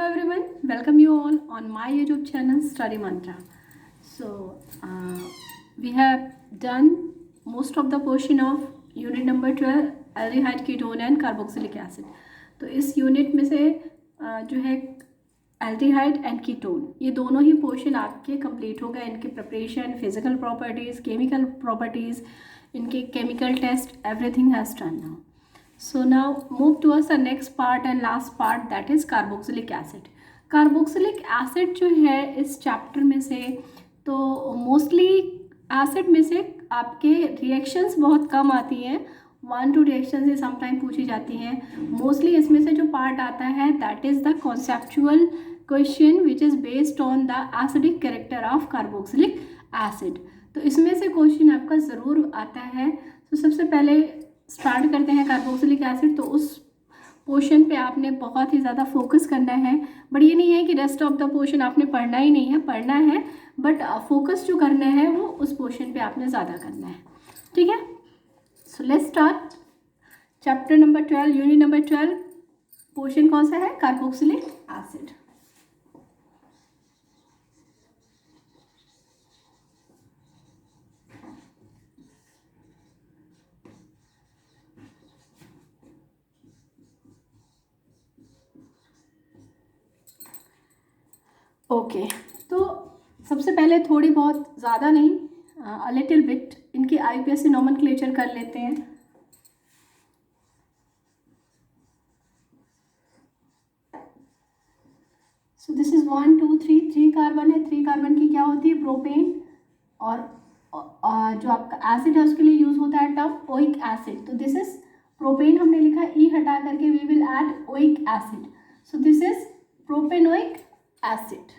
Hello everyone, welcome you all on my YouTube channel Study Mantra. So we have done most of the portion of unit number 12 aldehyde ketone and carboxylic acid. तो इस unit में से जो है aldehyde and ketone ये दोनों ही portion आपके complete हो गए. इनके preparation, physical properties, chemical properties, इनके chemical test, everything has done now. So now move towards the next part and last part, that is carboxylic acid. Carboxylic acid जो है इस चैप्टर में से तो मोस्टली एसिड में से आपके रिएक्शंस बहुत कम आती हैं. 1-2 रिएक्शन से समटाइम पूछी जाती हैं. मोस्टली इसमें से जो पार्ट आता है that is the conceptual question which is based on the acidic character of carboxylic acid. तो इसमें से क्वेश्चन आपका ज़रूर आता है. तो सबसे पहले स्टार्ट करते हैं कार्बोक्सिलिक एसिड. तो उस पोर्शन पे आपने बहुत ही ज़्यादा फोकस करना है. बट ये नहीं है कि रेस्ट ऑफ द पोर्शन आपने पढ़ना ही नहीं है, पढ़ना है, बट फोकस जो करना है वो उस पोर्शन पे आपने ज़्यादा करना है. ठीक है. So let's start chapter number 12, unit number 12. Portion कौन सा है? Carboxylic acid. ओके. तो सबसे पहले थोड़ी बहुत, ज़्यादा नहीं, अ लिटिल बिट इनकी आईपीएससी नोमेनक्लेचर कर लेते हैं. सो दिस इज़ 1 2 3 कार्बन है. 3 कार्बन की क्या होती है? प्रोपेन. और जो आपका एसिड है उसके लिए यूज़ होता है टर्म ओइक एसिड. तो दिस इज़ प्रोपेन हमने लिखा, ई हटा करके we will add oic acid. So this is propanoic acid.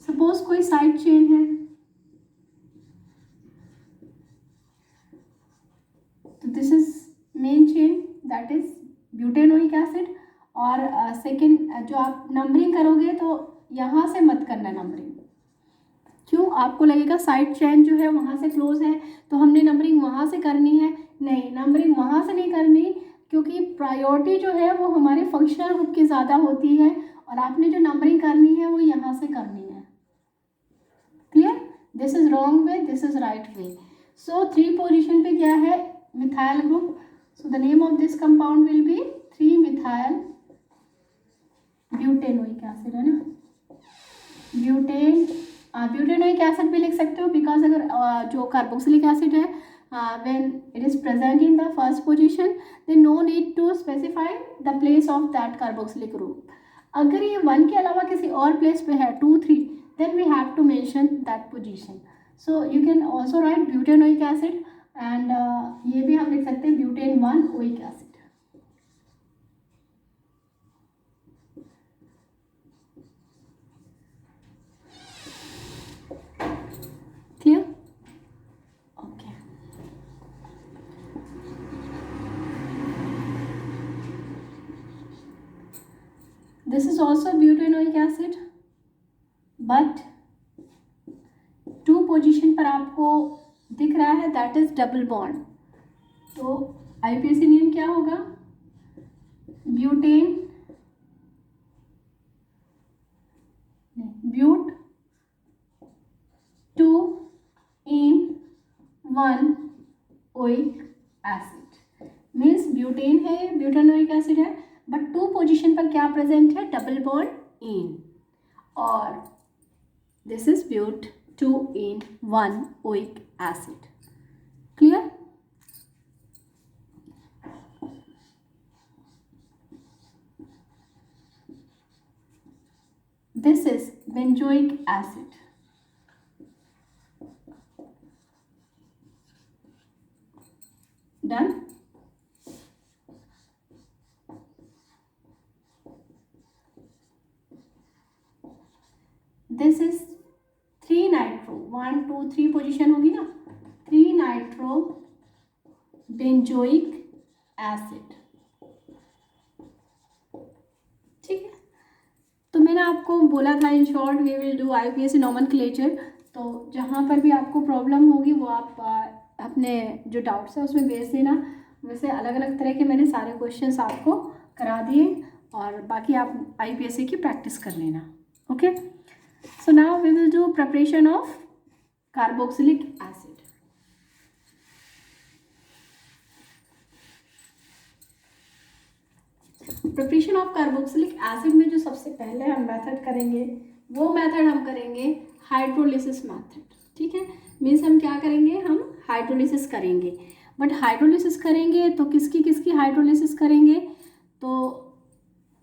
Suppose कोई साइड चेन है तो this is main chain that is butanoic acid. और सेकेंड जो आप नंबरिंग करोगे तो यहाँ से मत करना नंबरिंग. क्यों? आपको लगेगा साइड चेन जो है वहाँ से क्लोज है तो हमने नंबरिंग वहाँ से करनी है. नहीं, नंबरिंग वहाँ से नहीं करनी, क्योंकि प्रायोरिटी जो है वो हमारे फंक्शनल ग्रुप की ज़्यादा होती है और आपने जो नंबरिंग करनी है वो यहाँ से करनी है. Clear? This is wrong way, this is right way. So 3 position पे क्या है? Methyl group. So the name of this compound will be 3 methyl butanoic acid, है ना. ब्यूटेनोइक एसिड भी लिख सकते हो, बिकॉज अगर जो कार्बोक्सिलिक एसिड है when it is present in the first position then no need to specify the place of that carboxylic group. अगर ये 1 के अलावा किसी और प्लेस पे है 2 3 then we have to mention that position. So you can also write butanoic acid and ये भी हम लिख सकते हैं butane 1 oic acid. Clear? Okay. This is also butanoic acid, but 2 position पर आपको दिख रहा है दैट इज डबल बॉन्ड. तो आईपीएससी नेम क्या होगा? Butane, but 2 en 1 oic acid. Means butane है, ब्यूटेनोइक एसिड है, बट 2 पोजीशन पर क्या प्रेजेंट है? Double bond in. और this is but 2 in 1 oic acid. Clear? This is benzoic acid. Done? This is 3 nitro. 1 2 3 position होगी ना. 3 nitro benzoic acid. ठीक है. तो मैंने आपको बोला था in short we will do IUPAC nomenclature. तो जहाँ पर भी आपको प्रॉब्लम होगी वो आप अपने जो डाउट्स है उसमें भेज देना. वैसे अलग अलग तरह के मैंने सारे क्वेश्चंस आपको करा दिए और बाकी आप IUPAC की प्रैक्टिस कर लेना. Okay, so now we will do preparation of carboxylic acid. Preparation of carboxylic acid में जो सबसे पहले हम मेथड करेंगे वो मेथड हम करेंगे हाइड्रोलिसिस मेथड. ठीक है, मीन्स हम क्या करेंगे, हम हाइड्रोलिसिस करेंगे. बट हाइड्रोलिसिस करेंगे तो किसकी किसकी हाइड्रोलिसिस करेंगे, तो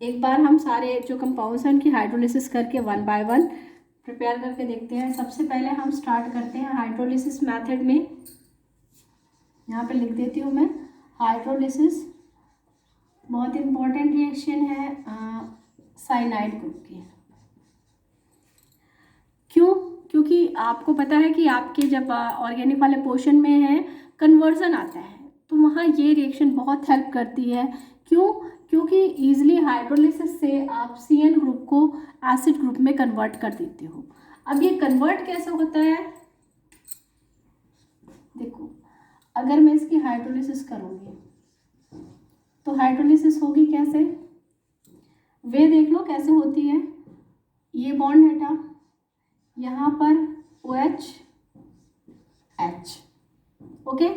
एक बार हम सारे जो कंपाउंड्स हैं उनकी हाइड्रोलिसिस करके वन बाय वन प्रिपेयर करके देखते हैं. सबसे पहले हम स्टार्ट करते हैं हाइड्रोलिसिस मेथड में. यहाँ पे लिख देती हूँ मैं, हाइड्रोलिसिस बहुत इम्पॉर्टेंट रिएक्शन है साइनाइड ग्रुप की. क्यों? क्योंकि आपको पता है कि आपके जब ऑर्गेनिक वाले पोर्शन में है कन्वर्जन आता है तो वहाँ ये रिएक्शन बहुत हेल्प करती है. क्यों? क्योंकि ईजिली हाइड्रोलिसिस से आप CN ग्रुप को एसिड ग्रुप में कन्वर्ट कर देते हो. अब ये कन्वर्ट कैसे होता है, देखो, अगर मैं इसकी हाइड्रोलिसिस करूँगी तो हाइड्रोलिसिस होगी कैसे, वे देख लो कैसे होती है. ये बॉन्ड हटा, यहाँ पर OH H, okay,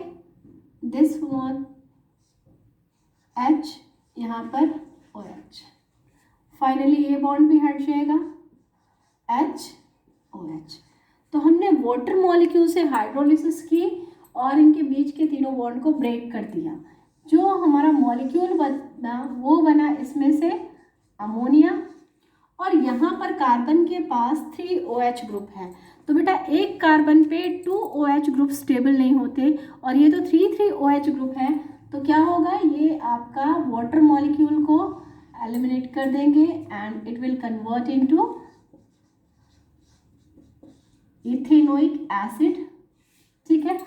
this one H, यहाँ पर OH. फाइनली ये बॉन्ड भी हट जाएगा, H OH. तो हमने वाटर मॉलिक्यूल से हाइड्रोलिसिस की और इनके बीच के तीनों बॉन्ड को ब्रेक कर दिया. जो हमारा मॉलिक्यूल बना वो बना इसमें से अमोनिया, और यहाँ पर कार्बन के पास 3 OH ग्रुप है. तो बेटा एक कार्बन पे 2 OH ग्रुप स्टेबल नहीं होते और ये तो 3 OH ग्रुप है. तो क्या होगा, ये आपका वाटर मॉलिक्यूल को एलिमिनेट कर देंगे and it will convert into ethanoic acid. ठीक है,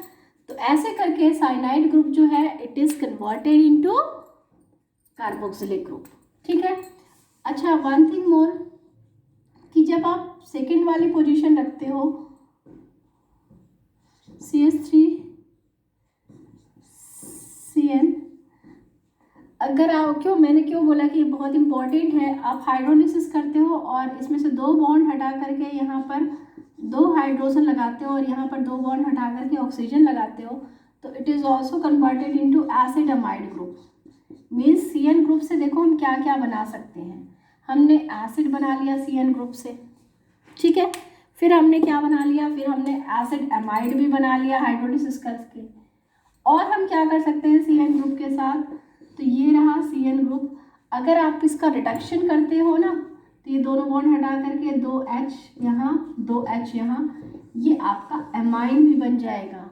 तो ऐसे करके साइनाइड ग्रुप जो है it is converted into carboxylic group. ठीक है. अच्छा, वन थिंग मोर कि जब आप सेकेंड वाली पोजीशन रखते हो CH3 CN, अगर आप मैंने क्यों बोला कि ये बहुत इंपॉर्टेंट है, आप हाइड्रोलिसिस करते हो और इसमें से 2 बॉन्ड हटा करके यहाँ पर 2 हाइड्रोजन लगाते हो और यहाँ पर 2 बॉन्ड हटा करके ऑक्सीजन लगाते हो, तो it is also converted into acid amide group. Means CN group से देखो हम क्या क्या बना सकते हैं. हमने एसिड बना लिया CN ग्रुप से. ठीक है, फिर हमने क्या बना लिया, फिर हमने एसिड अमाइड भी बना लिया हाइड्रोलिसिस करके. और हम क्या कर सकते हैं CN ग्रुप के साथ, तो ये रहा CN ग्रुप. अगर आप इसका रिडक्शन करते हो ना तो ये दोनों बॉन्ड हटा करके 2H यहाँ 2H यहाँ, ये आपका एमाइन भी बन जाएगा.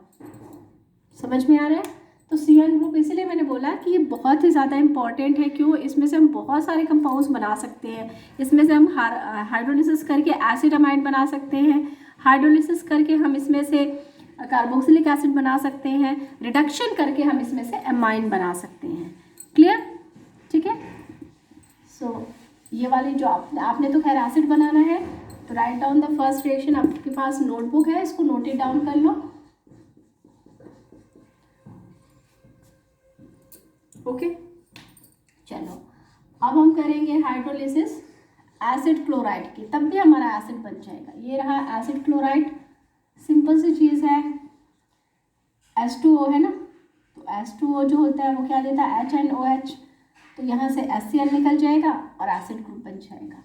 समझ में आ रहा है? तो CN ग्रुप इसलिए मैंने बोला कि ये बहुत ही ज़्यादा इंपॉर्टेंट है. क्यों? इसमें से हम बहुत सारे कंपाउंड्स बना सकते हैं. इसमें से हम हाइड्रोलिसिस करके एसिड अमाइड बना सकते हैं, हाइड्रोलिसिस करके हम इसमें से कार्बोक्सिलिक एसिड बना सकते हैं, रिडक्शन करके हम इसमें से एमाइन बना सकते हैं. क्लियर? ठीक है. सो ये वाली जो आपने तो खैर एसिड बनाना है तो write down the first reaction. आपके पास नोटबुक है, इसको नोटेड डाउन कर लो. ओके, चलो अब हम करेंगे हाइड्रोलिसिस एसिड क्लोराइड की, तब भी हमारा एसिड बन जाएगा. ये रहा एसिड क्लोराइड. सिंपल सी चीज़ है, H2O है ना, तो H2O जो होता है वो क्या देता है, HNOH. तो यहाँ से HCl निकल जाएगा और एसिड ग्रुप बन जाएगा.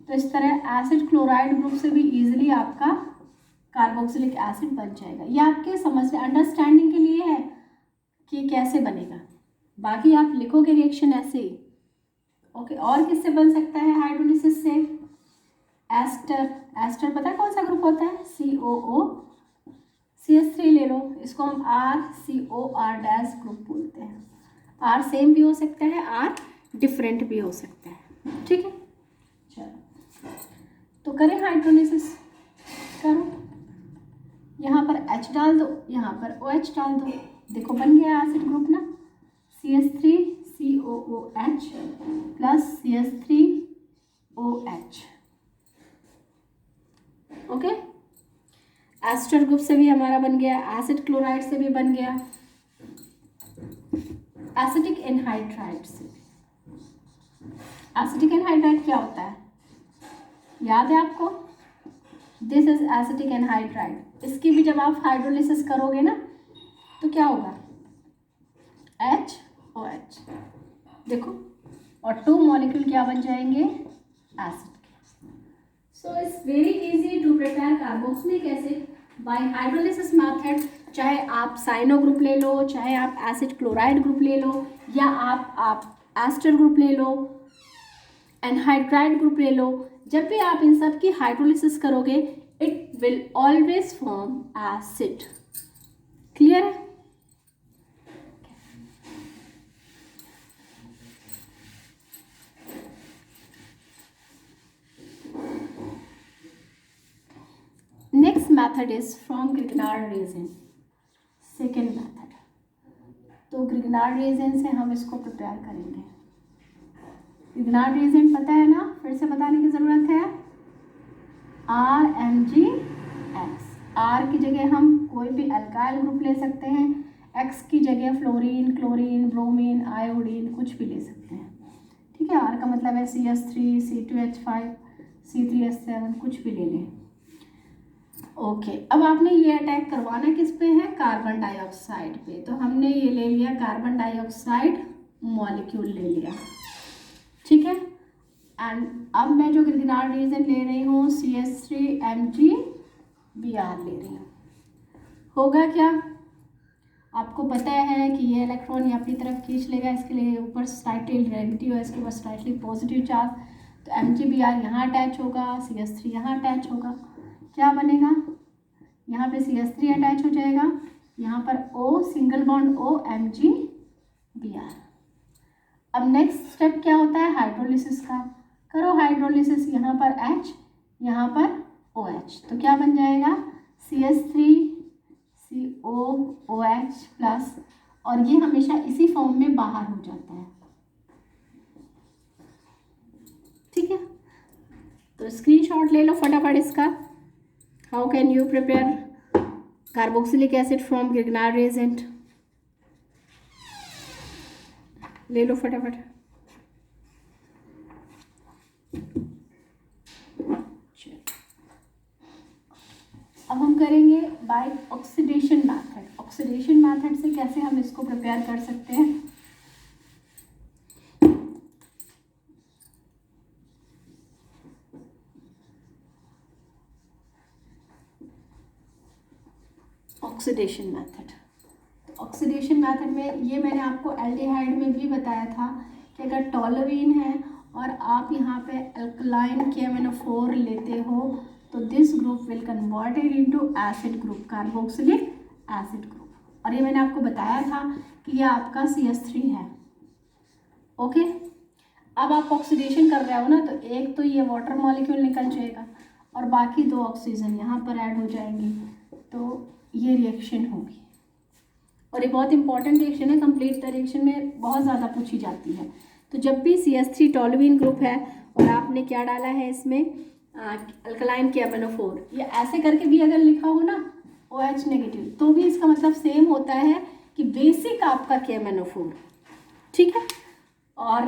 तो इस तरह एसिड क्लोराइड ग्रुप से भी इजीली आपका कार्बोक्सिलिक एसिड बन जाएगा. ये आपके समझ अंडरस्टैंडिंग के लिए है कि कैसे बनेगा. बाकी आप लिखोगे रिएक्शन ऐसे ही. ओके, और किससे बन सकता है हाइड्रोलिसिस से, एस्टर. एस्टर पता है कौन सा ग्रुप होता है, COO CH3 ले लो, इसको हम RCOR- ग्रुप बोलते हैं. R सेम भी हो सकता है, R डिफरेंट भी हो सकता है. ठीक है, चलो तो करें हाइड्रोलिसिस. करो, यहाँ पर H डाल दो, यहाँ पर OH डाल दो. देखो बन गया एसिड ग्रुप ना, CH3 COOH plus CH3 OH. Okay, ester group से भी हमारा बन गया, एसिड क्लोराइड से भी बन गया, एसिटिक एनहाइड्राइड से. एसिटिक एनहाइड्राइड क्या होता है, याद है आपको? This is acetic anhydride. इसकी भी जब आप हाइड्रोलिसिस करोगे ना तो क्या होगा, HOH, देखो, और 2 मॉलिक्यूल क्या बन जाएंगे, एसिड के। So it's very easy to prepare carboxylic acid by hydrolysis method. चाहे आप साइनो ग्रुप ले लो, चाहे आप एसिड क्लोराइड ग्रुप ले लो, या आप एस्टर ग्रुप ले लो, एनहाइड्राइड ग्रुप ले लो, जब भी आप इन सब की हाइड्रोलिसिस करोगे it will always form acid. Clear है? Next method is from Grignard reagent, second method. तो ग्रिग्नार्ड रेजिन से हम इसको प्रिपेयर करेंगे। ग्रिग्नार्ड रेजिन पता है ना, फिर से बताने की ज़रूरत है, RMgX। R की जगह हम कोई भी अल्काइल ग्रुप ले सकते हैं, X की जगह फ्लोरीन, क्लोरीन, ब्रोमीन, आयोडीन कुछ भी ले सकते हैं। ठीक है, R का मतलब है CS3, C2H5, C3H7 कुछ भी ले लें। ओके, अब आपने ये अटैक करवाना किस पे है, कार्बन डाइऑक्साइड पे। तो हमने ये ले लिया कार्बन डाइऑक्साइड मॉलिक्यूल ले लिया, ठीक है। एंड अब मैं जो ग्रिग्नार्ड रेजिन ले रही हूँ CH3MgBr ले रही हूँ। होगा क्या, आपको पता है कि ये इलेक्ट्रॉन ये अपनी तरफ खींच लेगा, इसके लिए ऊपर स्लाइटली नेगेटिव है, इसके ऊपर स्लाइटली पॉजिटिव चार्ज, तो MgBr यहाँ अटैच होगा, CH3 यहाँ अटैच होगा, क्या बनेगा, यहाँ पे CH3 अटैच हो जाएगा, यहाँ पर O single bond O MgBr। अब नेक्स्ट स्टेप क्या होता है, हाइड्रोलिसिस का। करो हाइड्रोलिसिस, यहाँ पर H, यहाँ पर OH, तो क्या बन जाएगा, CH3COOH प्लस, और ये हमेशा इसी फॉर्म में बाहर हो जाता है। ठीक है, तो स्क्रीनशॉट ले लो फटाफट इसका। How can you prepare carboxylic acid from Grignard reagent, ले लो फटाफट। अब हम करेंगे by oxidation method. Oxidation method से कैसे हम इसको प्रिपेयर कर सकते हैं, ऑक्सीडेशन मेथड। तो ऑक्सीडेशन मेथड में ये मैंने आपको एल्डिहाइड में भी बताया था कि अगर टोलुईन है और आप यहाँ पे अल्कलाइन KMnO4 लेते हो तो this group will converted into acid group, carboxylic acid group. और ये मैंने आपको बताया था कि ये आपका CH3 है। ओके, अब आप ऑक्सीडेशन कर रहे हो ना, तो एक तो ये वाटर मॉलिक्यूल निकल जाएगा और बाकी 2 ऑक्सीजन यहाँ पर ऐड हो जाएंगे, तो ये रिएक्शन होगी। और ये बहुत इंपॉर्टेंट रिएक्शन है, कंप्लीट रिएक्शन में बहुत ज़्यादा पूछी जाती है। तो जब भी CH3 टोलुईन ग्रुप है और आपने क्या डाला है इसमें अल्कलाइन KMnO4, ये ऐसे करके भी अगर लिखा हो ना OH नेगेटिव, तो भी इसका मतलब सेम होता है कि बेसिक आपका KMnO4। ठीक है, और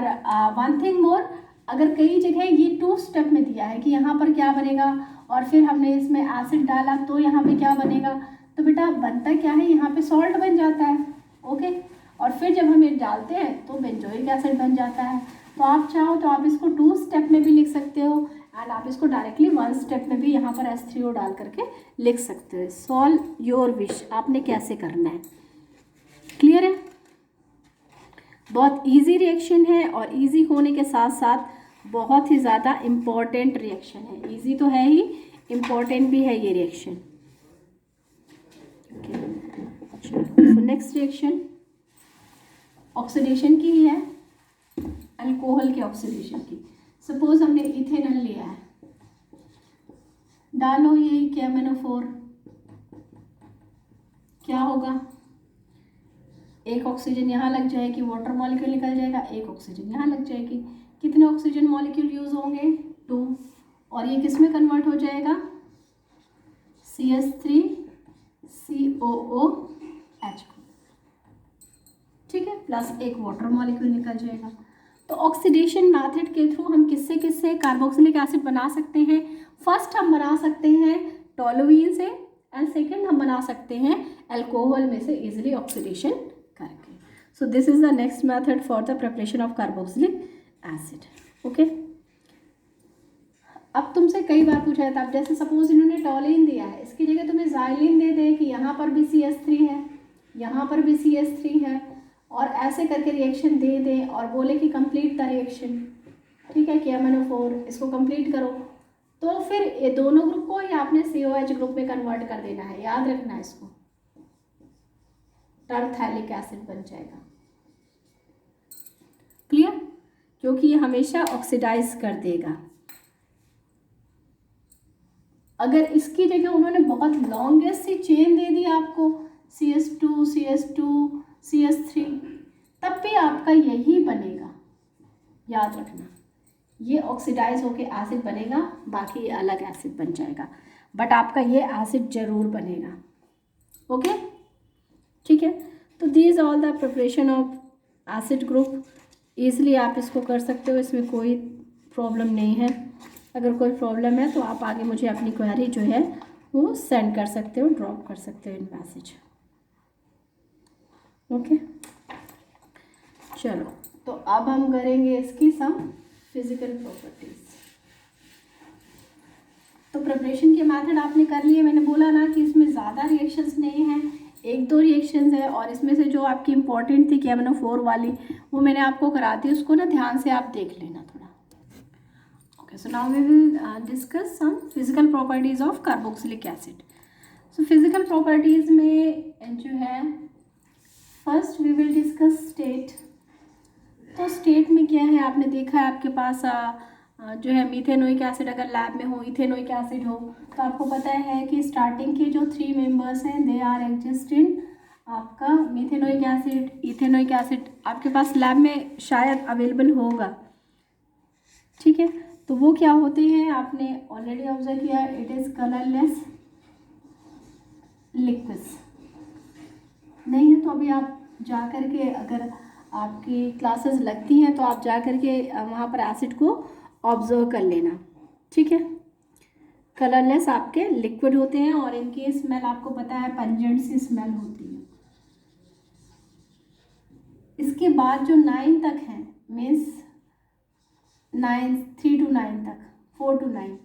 वन थिंग मोर, अगर कई जगह ये 2 स्टेप में दिया है कि यहाँ पर क्या बनेगा और फिर हमने इसमें एसिड डाला तो यहाँ पे क्या बनेगा, तो बेटा बनता क्या है, यहाँ पे सॉल्ट बन जाता है। ओके, और फिर जब हम ये डालते हैं तो बेंजोइक एसिड बन जाता है। तो आप चाहो तो आप इसको 2 स्टेप में भी लिख सकते हो एंड आप इसको डायरेक्टली 1 स्टेप में भी यहाँ पर H3O डाल करके लिख सकते हो। सॉल्व योर विश, आपने कैसे करना है। क्लियर है, बहुत इजी रिएक्शन है और इजी होने के साथ साथ बहुत ही ज़्यादा इम्पॉर्टेंट रिएक्शन है। इजी तो है ही, इम्पॉर्टेंट भी है ये reaction. So next reaction oxidation की ही है, अल्कोहल के ऑक्सीडेशन की। सपोज हमने इथेनॉल लिया है, डालो यही KMnO4, क्या होगा, एक ऑक्सीजन यहाँ लग जाएगी, वाटर मॉलिक्यूल निकल जाएगा, एक ऑक्सीजन यहाँ लग जाएगी। कितने ऑक्सीजन मॉलिक्यूल यूज होंगे, 2, और ये किस में कन्वर्ट हो जाएगा, CH3COOH। ठीक है, प्लस एक वाटर मॉलिक्यूल निकल जाएगा। तो ऑक्सीडेशन मेथड के थ्रू हम किससे किससे कार्बोक्सिलिक एसिड बना सकते हैं? फर्स्ट हम बना सकते हैं टोलुइन से, एंड सेकेंड हम बना सकते हैं अल्कोहल में से इजिली ऑक्सीडेशन करके. So this is the next method for the preparation of carboxylic acid. Okay, अब तुमसे कई बार पूछा जाता है, अब जैसे सपोज इन्होंने टोलिन दिया है, इसकी जगह तुम्हें ज़ाइलिन दे दे कि यहाँ पर भी CH3 है, यहाँ पर भी CH3 है, और ऐसे करके रिएक्शन दे दे और बोले कि कंप्लीट द रिएक्शन. ठीक है, कि MnO4 इसको कंप्लीट करो, तो फिर ये दोनों ग्रुप को या आपने COH ग्रुप में कन्वर्ट कर देना है. याद रखना है इसको, टरथैलिक एसिड बन जाएगा. क्लियर? क्योंकि ये हमेशा ऑक्सीडाइज कर देगा. अगर इसकी जगह उन्होंने बहुत लॉन्गेस्ट सी चेन दे दी आपको, CH2 CH2 CH3, तब भी आपका यही बनेगा. याद रखना, ये ऑक्सीडाइज होके एसिड बनेगा, बाकी ये अलग एसिड बन जाएगा, बट आपका ये एसिड जरूर बनेगा. ओके, ठीक है. तो these all the preparation of acid group. Easily आप इसको कर सकते हो, इसमें कोई प्रॉब्लम नहीं है. अगर कोई प्रॉब्लम है तो आप आगे मुझे अपनी क्वेरी जो है वो सेंड कर सकते हो, ड्रॉप कर सकते हो इन मैसेज. ओके, चलो, तो अब हम करेंगे इसकी सम फिजिकल प्रॉपर्टीज. तो प्रिपरेशन के मेथड आपने कर लिए. मैंने बोला ना कि इसमें ज़्यादा रिएक्शंस नहीं हैं, 1-2 रिएक्शंस है, और इसमें से जो आपकी इंपॉर्टेंट थी KMnO4 वाली, वो मैंने आपको करा दी. उसको ना ध्यान से आप देख लेना थोड़ा. So now we will discuss some physical properties of carboxylic acid. So physical properties में जो है, first we will discuss state. तो state में क्या है, आपने देखा है आपके पास जो है मीथेनोइक एसिड अगर लैब में हो, इथेनोइक एसिड हो, तो आपको पता है कि स्टार्टिंग के जो 3 मेंबर्स हैं दे आर एग्जिस्ट इन आपका मीथेनोइक एसिड, इथेनोइक एसिड. आपके पास लैब में शायद अवेलेबल होगा. ठीक है, तो वो क्या होते हैं आपने ऑलरेडी ऑब्जर्व किया, इट इज़ कलरलेस लिक्विड्स. नहीं है तो अभी आप जा कर के, अगर आपकी क्लासेस लगती हैं तो आप जा कर के वहाँ पर एसिड को ऑब्जर्व कर लेना. ठीक है, कलरलेस आपके लिक्विड होते हैं, और इनकी स्मेल आपको पता है पंजेंट सी स्मेल होती है. इसके बाद जो 9 तक हैं, मीन्स 3 to 9 तक, 4 to 9,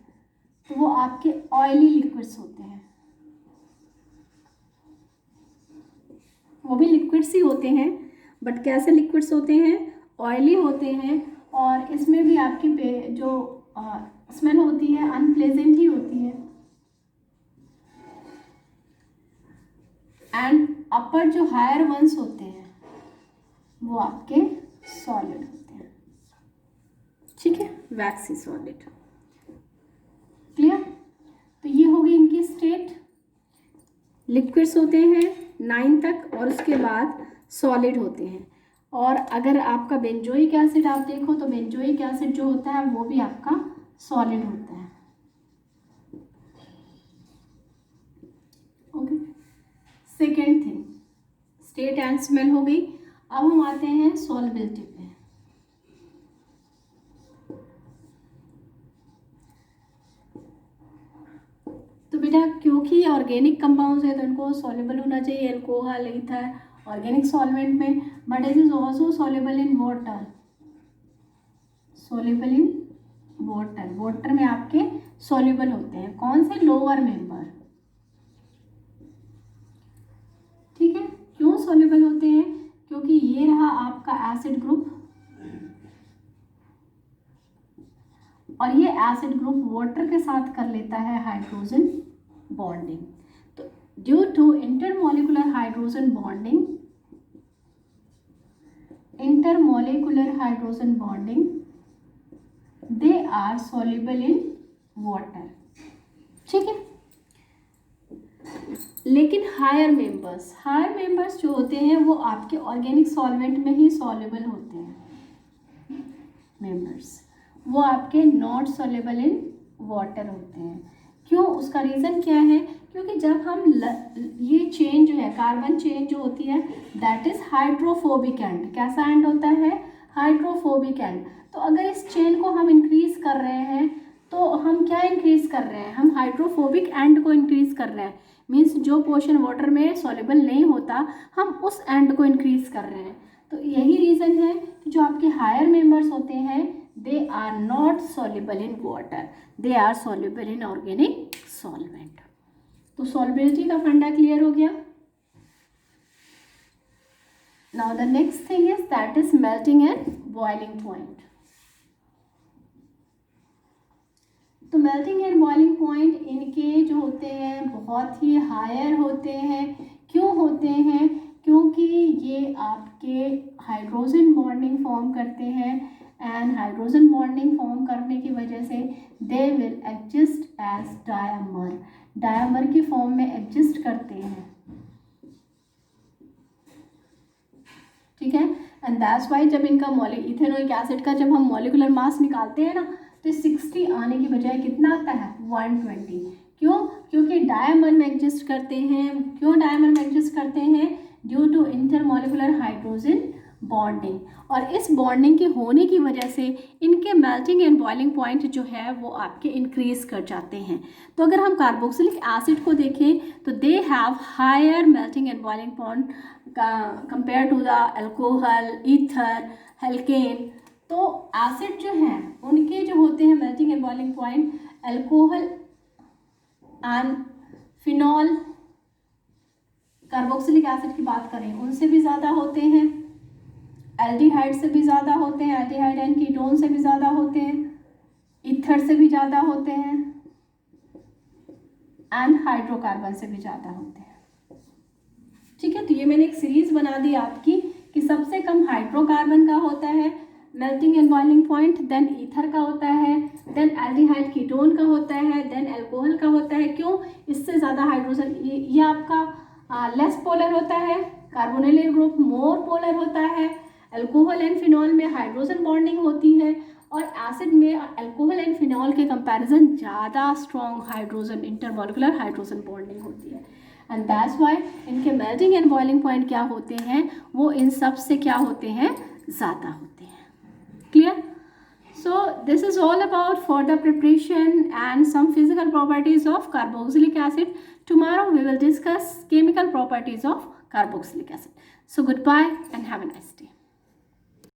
तो वो आपके ऑयली लिक्विड्स होते हैं. वो भी लिक्विड्स ही होते हैं, बट कैसे लिक्विड्स होते हैं? ऑयली होते हैं, और इसमें भी आपकी जो स्मेल होती है अनप्लेजेंट ही होती है. एंड अपर जो हायर वंस होते हैं वो आपके सॉलिड होते हैं. ठीक है, वैक्सी सॉलिड. क्लियर? तो ये होगी इनकी स्टेट. लिक्विड्स होते हैं 9 तक, और उसके बाद सॉलिड होते हैं. और अगर आपका बेंजोइक एसिड आप देखो, तो बेंजोइक एसिड जो होता है वो भी आपका सॉलिड होता है. Okay, second thing, state and smell हो गई. अब हम आते हैं सॉल्युबिलिटी पे. तो बेटा क्योंकि ऑर्गेनिक कंपाउंड्स है तो इनको सॉल्युबल होना चाहिए, अल्कोहल, ईथर, ऑर्गेनिक सॉल्वेंट में, but it is also soluble in water. Soluble in water, water में आपके सॉल्युबल होते हैं. कौन से? Lower member. ठीक है, क्यों सॉल्युबल होते हैं? क्योंकि ये रहा आपका एसिड ग्रुप, और ये एसिड ग्रुप वाटर के साथ कर लेता है हाइड्रोजन बॉन्डिंग. तो due to intermolecular hydrogen bonding, they are soluble in water. ठीक है, लेकिन हायर मेंबर्स जो होते हैं वो आपके ऑर्गेनिक सॉल्वेंट में ही सॉल्युबल होते हैं. मेंबर्स वो आपके नॉट सॉल्युबल इन वाटर होते हैं. क्यों? उसका रीज़न क्या है? क्योंकि जब हम ये चेन जो है, कार्बन चेन जो होती है, दैट इज़ हाइड्रोफोबिक एंड. कैसा एंड होता है? Hydrophobic and. तो अगर इस चेन को हम इंक्रीज कर रहे हैं तो हम क्या इंक्रीज कर रहे हैं, हम हाइड्रोफोबिक एंड को इंक्रीज कर रहे हैं। मीन्स जो पोर्शन वाटर में सॉल्युबल नहीं होता हम उस एंड को इंक्रीज कर रहे हैं। तो यही रीज़न है कि जो आपके हायर मेंबर्स होते हैं they are not soluble in water, they are soluble in organic solvent. तो सॉल्युबिलिटी का फंडा क्लियर हो गया। Now the next thing is that is melting and boiling point. तो मेल्टिंग एंड बॉइलिंग पॉइंट इनके जो होते हैं बहुत ही हायर होते हैं। क्यों होते हैं? क्योंकि ये आपके हाइड्रोजन बॉन्डिंग फॉर्म करते हैं एंड हाइड्रोजन बॉन्डिंग फॉर्म करने की वजह से they will exist as dimer, dimer की फॉर्म में एग्जिस्ट करते हैं। ठीक है, एंड दैट्स वाई जब इनका इथेनोइक एसिड का जब हम मॉलिक्यूलर मास निकालते हैं ना तो 60 आने की बजाय कितना आता है 120। क्यों? क्योंकि डायमर में एग्जिस्ट करते हैं। क्यों डायमर में एग्जिस्ट करते हैं? Due to intermolecular hydrogen bonding. और इस बॉन्डिंग के होने की वजह से इनके मेल्टिंग एंड बॉइलिंग पॉइंट जो है वो आपके इंक्रीज कर जाते हैं। तो अगर हम कार्बोक्सिलिक एसिड को देखें तो they have higher melting and boiling point compare to the alcohol, ether, alkane. तो एसिड जो हैं उनके जो होते हैं melting and boiling point alcohol and phenol, carboxylic acid की बात करें उनसे भी ज़्यादा होते हैं, एल्डिहाइड से भी ज़्यादा होते हैं, एल्डिहाइड एंड कीटोन से भी ज़्यादा होते हैं, ईथर से भी ज़्यादा होते हैं एंड हाइड्रोकार्बन से भी ज़्यादा होते हैं। ठीक है, तो ये मैंने एक सीरीज बना दी आपकी कि सबसे कम हाइड्रोकार्बन का होता है melting and boiling point, then ether का होता है, देन एल्डिहाइड कीटोन का होता है, देन अल्कोहल का होता है। क्यों? इससे ज़्यादा हाइड्रोजन, ये आपका लेस पोलर होता है, कार्बोनिल ग्रुप मोर पोलर होता है। अल्कोहल एंड फिनॉल में हाइड्रोजन बॉन्डिंग होती है और एसिड में अल्कोहल एंड फिनॉल के कंपैरिजन ज़्यादा strong hydrogen intermolecular hydrogen bonding होती है। एंड दैट्स वाई इनके मेल्टिंग एंड बॉइलिंग पॉइंट क्या होते हैं, वो इन सब से क्या होते हैं, ज़्यादा होते हैं। Clear? So this is all about for the preparation and some physical properties of carboxylic acid. Tomorrow we will discuss chemical properties of carboxylic acid. So goodbye and have a nice day.